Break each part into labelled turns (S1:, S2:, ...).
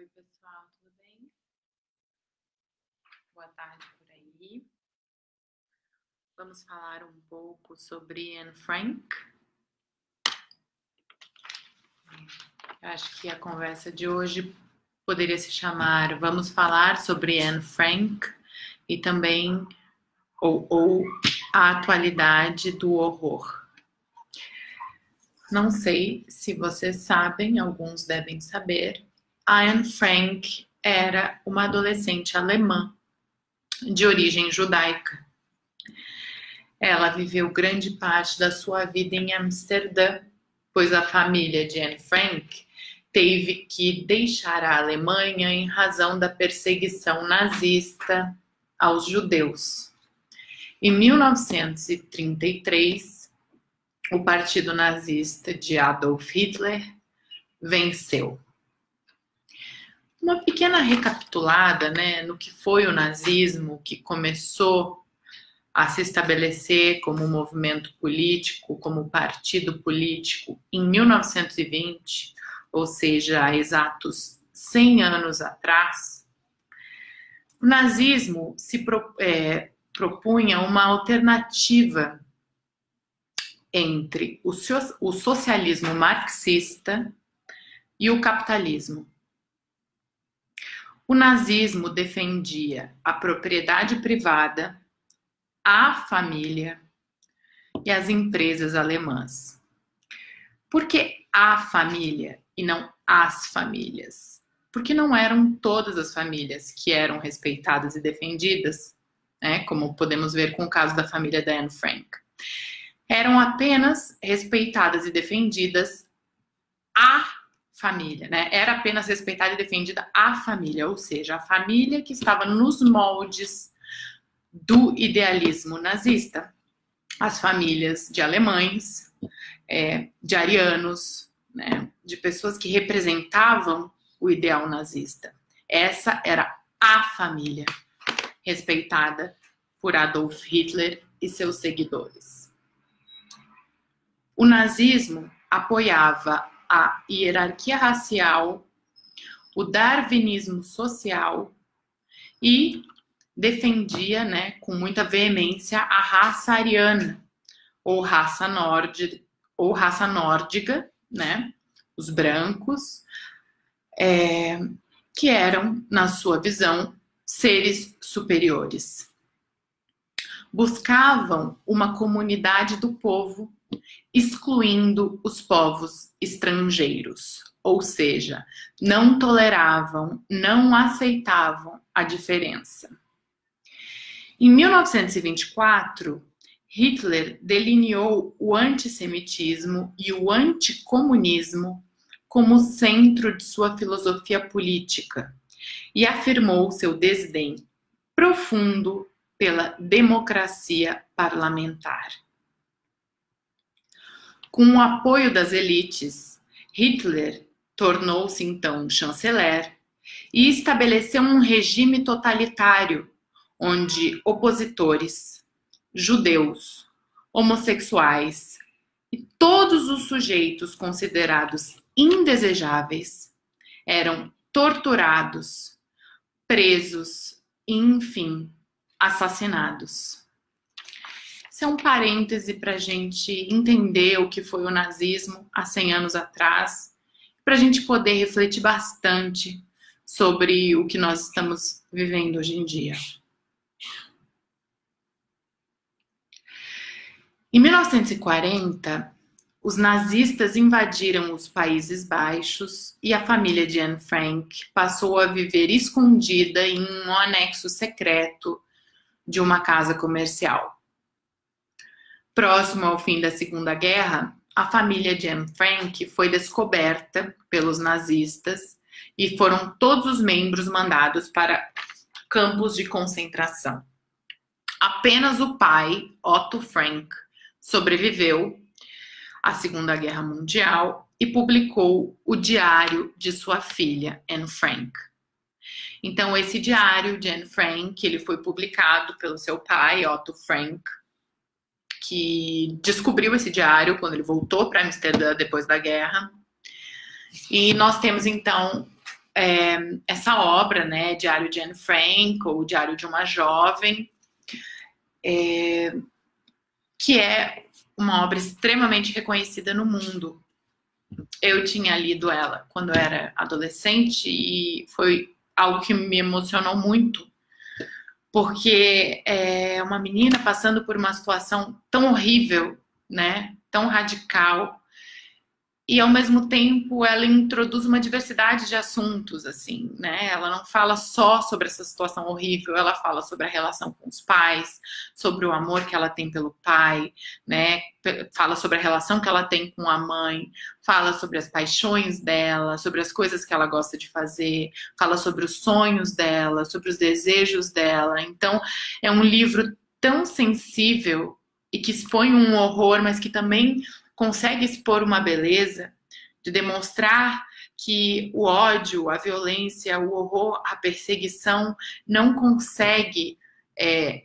S1: Oi, pessoal, tudo bem? Boa tarde por aí. Vamos falar um pouco sobre Anne Frank. Eu acho que a conversa de hoje poderia se chamar Vamos falar sobre Anne Frank e também ou a atualidade do horror. Não sei se vocês sabem, alguns devem saber, a Anne Frank era uma adolescente alemã de origem judaica. Ela viveu grande parte da sua vida em Amsterdã, pois a família de Anne Frank teve que deixar a Alemanha em razão da perseguição nazista aos judeus. Em 1933, o partido nazista de Adolf Hitler venceu. Uma pequena recapitulada, no que foi o nazismo, que começou a se estabelecer como movimento político, como partido político em 1920, ou seja, há exatos 100 anos atrás. O nazismo se propunha uma alternativa entre o socialismo marxista e o capitalismo. O nazismo defendia a propriedade privada, a família e as empresas alemãs. Por que a família e não as famílias? Porque não eram todas as famílias que eram respeitadas e defendidas, como podemos ver com o caso da família da Anne Frank. Eram apenas respeitadas e defendidas a família, Era apenas respeitada e defendida a família, ou seja, a família que estava nos moldes do idealismo nazista. As famílias de alemães, de arianos, de pessoas que representavam o ideal nazista. Essa era a família respeitada por Adolf Hitler e seus seguidores. O nazismo apoiava a hierarquia racial, o darwinismo social e defendia, com muita veemência, a raça ariana, ou raça nórdica, os brancos, que eram, na sua visão, seres superiores. Buscavam uma comunidade do povo, excluindo os povos estrangeiros, ou seja, não toleravam, não aceitavam a diferença. Em 1924, Hitler delineou o antissemitismo e o anticomunismo como centro de sua filosofia política e afirmou seu desdém profundo pela democracia parlamentar. Com o apoio das elites, Hitler tornou-se então chanceler e estabeleceu um regime totalitário onde opositores, judeus, homossexuais e todos os sujeitos considerados indesejáveis eram torturados, presos e, enfim, assassinados. Isso é um parêntese para a gente entender o que foi o nazismo há 100 anos atrás, para a gente poder refletir bastante sobre o que nós estamos vivendo hoje em dia. Em 1940, os nazistas invadiram os Países Baixos e a família de Anne Frank passou a viver escondida em um anexo secreto de uma casa comercial. Próximo ao fim da Segunda Guerra, a família de Anne Frank foi descoberta pelos nazistas e foram todos os membros mandados para campos de concentração. Apenas o pai, Otto Frank, sobreviveu à Segunda Guerra Mundial e publicou o diário de sua filha, Anne Frank. Então, esse diário de Anne Frank, ele foi publicado pelo seu pai, Otto Frank, que descobriu esse diário quando ele voltou para Amsterdã depois da guerra. E nós temos, então, essa obra, né, Diário de Anne Frank, ou Diário de uma Jovem, que é uma obra extremamente reconhecida no mundo. Eu tinha lido ela quando eu era adolescente e foi algo que me emocionou muito, porque é uma menina passando por uma situação tão horrível, né, tão radical, e ao mesmo tempo ela introduz uma diversidade de assuntos, assim, né? Ela não fala só sobre essa situação horrível, ela fala sobre a relação com os pais, sobre o amor que ela tem pelo pai, né? Fala sobre a relação que ela tem com a mãe, fala sobre as paixões dela, sobre as coisas que ela gosta de fazer, fala sobre os sonhos dela, sobre os desejos dela. Então, é um livro tão sensível e que expõe um horror, mas que também consegue expor uma beleza de demonstrar que o ódio, a violência, o horror, a perseguição não consegue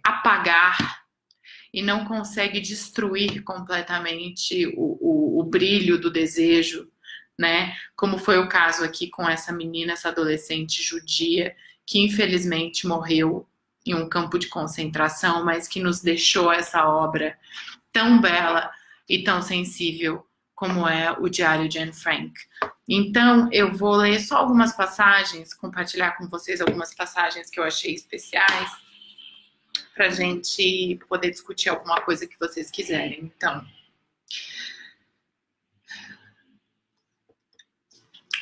S1: apagar e não consegue destruir completamente o brilho do desejo, né? Como foi o caso aqui com essa menina, essa adolescente judia, que infelizmente morreu em um campo de concentração, mas que nos deixou essa obra tão bela e tão sensível como é o Diário de Anne Frank. Então, eu vou ler só algumas passagens, compartilhar com vocês algumas passagens que eu achei especiais, para a gente poder discutir alguma coisa que vocês quiserem. Então,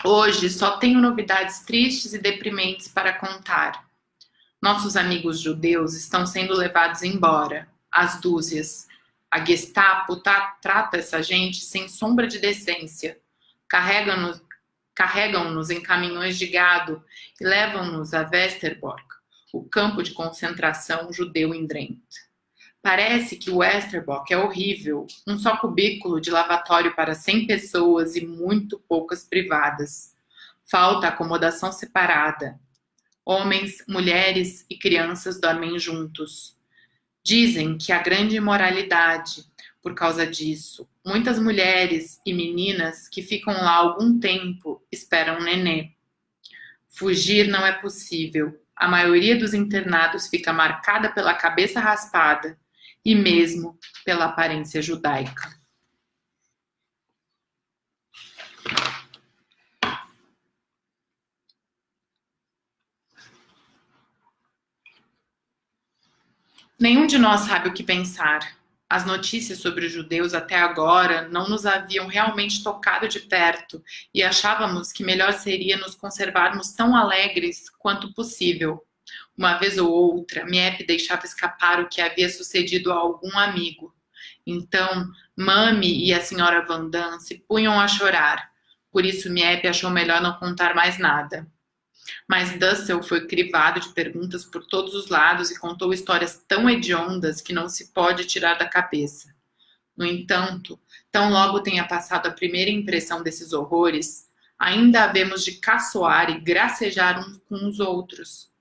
S1: hoje só tenho novidades tristes e deprimentes para contar. Nossos amigos judeus estão sendo levados embora, às dúzias. A Gestapo trata essa gente sem sombra de decência. Carregam-nos em caminhões de gado e levam-nos a Westerbork, o campo de concentração judeu em Drenthe. Parece que o Westerbork é horrível, um só cubículo de lavatório para 100 pessoas e muito poucas privadas. Falta acomodação separada. Homens, mulheres e crianças dormem juntos. Dizem que há grande imoralidade por causa disso. Muitas mulheres e meninas que ficam lá algum tempo esperam nenê. Fugir não é possível. A maioria dos internados fica marcada pela cabeça raspada e mesmo pela aparência judaica. Nenhum de nós sabe o que pensar. As notícias sobre os judeus até agora não nos haviam realmente tocado de perto e achávamos que melhor seria nos conservarmos tão alegres quanto possível. Uma vez ou outra, Miep deixava escapar o que havia sucedido a algum amigo. Então, Mami e a senhora Van Damme se punham a chorar. Por isso, Miep achou melhor não contar mais nada. Mas Dussel foi crivado de perguntas por todos os lados e contou histórias tão hediondas que não se pode tirar da cabeça. No entanto, tão logo tenha passado a primeira impressão desses horrores, ainda havemos de caçoar e gracejar uns com os outros.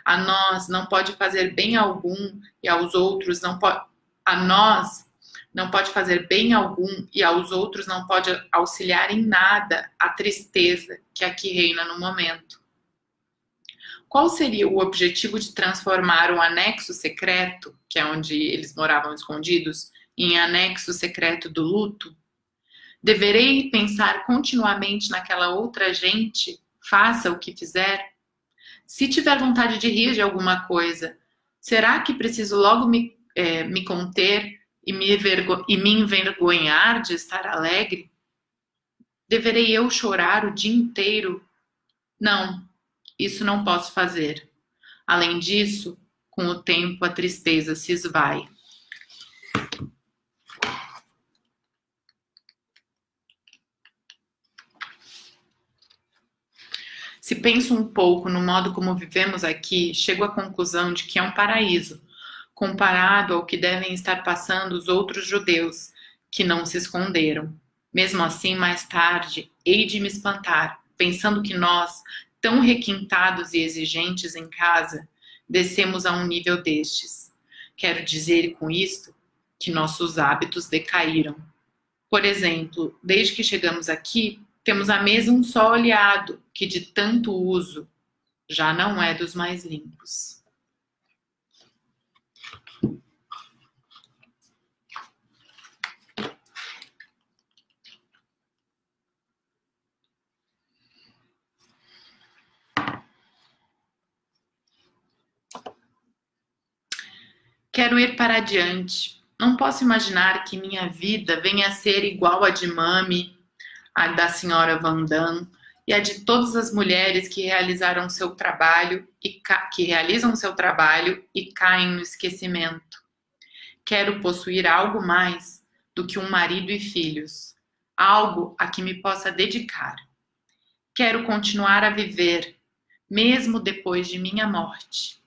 S1: A nós não pode fazer bem algum e aos outros não pode... A nós não pode fazer bem algum e aos outros não pode auxiliar em nada a tristeza que aqui reina no momento. Qual seria o objetivo de transformar o anexo secreto, que é onde eles moravam escondidos, em anexo secreto do luto? Deverei pensar continuamente naquela outra gente, faça o que fizer? Se tiver vontade de rir de alguma coisa, será que preciso logo me conter e me envergonhar de estar alegre? Deverei eu chorar o dia inteiro? Não. Isso não posso fazer. Além disso, com o tempo a tristeza se esvai. Se penso um pouco no modo como vivemos aqui, chego à conclusão de que é um paraíso, comparado ao que devem estar passando os outros judeus, que não se esconderam. Mesmo assim, mais tarde, hei de me espantar, pensando que nós, tão requintados e exigentes em casa, descemos a um nível destes. Quero dizer com isto que nossos hábitos decaíram. Por exemplo, desde que chegamos aqui, temos à mesa um só oleado, que de tanto uso já não é dos mais limpos. Quero ir para adiante. Não posso imaginar que minha vida venha a ser igual a de Mami, a da senhora Van Damme e a de todas as mulheres que realizaram seu trabalho que realizam seu trabalho e caem no esquecimento. Quero possuir algo mais do que um marido e filhos, algo a que me possa dedicar. Quero continuar a viver, mesmo depois de minha morte.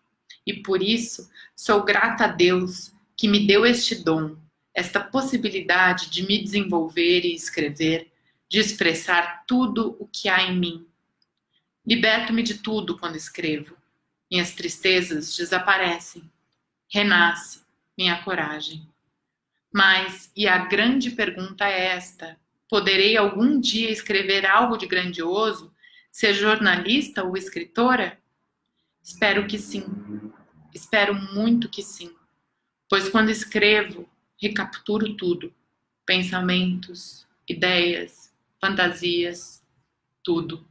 S1: E por isso sou grata a Deus que me deu este dom, esta possibilidade de me desenvolver e escrever, de expressar tudo o que há em mim. Liberto-me de tudo quando escrevo. Minhas tristezas desaparecem. Renasce minha coragem. Mas, e a grande pergunta é esta: poderei algum dia escrever algo de grandioso? Ser jornalista ou escritora? Espero que sim. Espero muito que sim. Pois quando escrevo, recapturo tudo. Pensamentos, ideias, fantasias, tudo.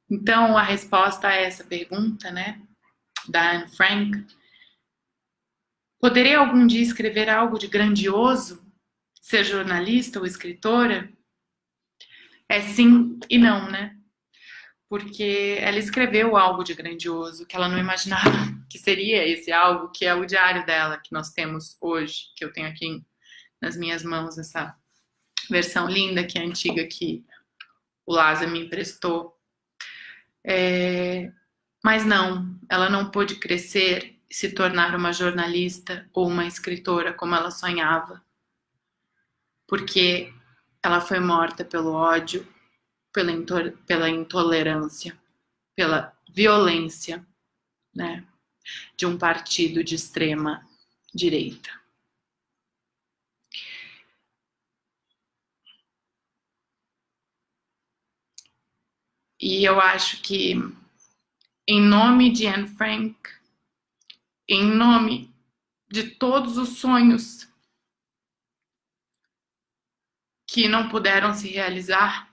S1: Então, a resposta a essa pergunta, né, da Anne Frank, poderei algum dia escrever algo de grandioso? Ser jornalista ou escritora? É sim e não, né? Porque ela escreveu algo de grandioso que ela não imaginava que seria esse algo, que é o diário dela, que nós temos hoje, que eu tenho aqui nas minhas mãos, essa versão linda, que é antiga, que o Lázaro me emprestou. Mas não, ela não pôde crescer e se tornar uma jornalista ou uma escritora como ela sonhava, porque ela foi morta pelo ódio, pela intolerância, pela violência, né, de um partido de extrema direita. E eu acho que, em nome de Anne Frank, em nome de todos os sonhos que não puderam se realizar,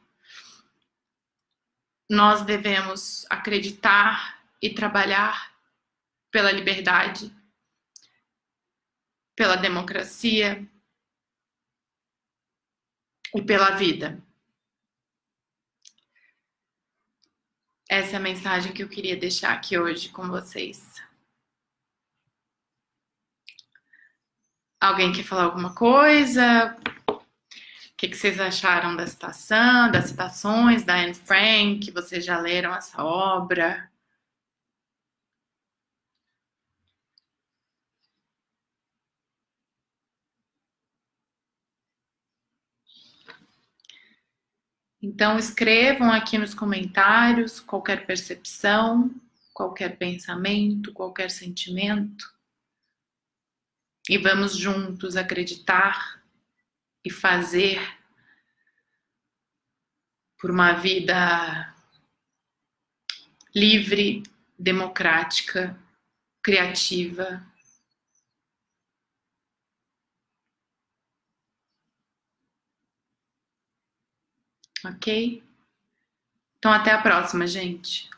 S1: nós devemos acreditar e trabalhar pela liberdade, pela democracia e pela vida. Essa é a mensagem que eu queria deixar aqui hoje com vocês. Alguém quer falar alguma coisa? O que vocês acharam da citação, das citações da Anne Frank? Vocês já leram essa obra? Então, escrevam aqui nos comentários qualquer percepção, qualquer pensamento, qualquer sentimento. E vamos juntos acreditar e fazer por uma vida livre, democrática, criativa. Ok? Então, até a próxima, gente.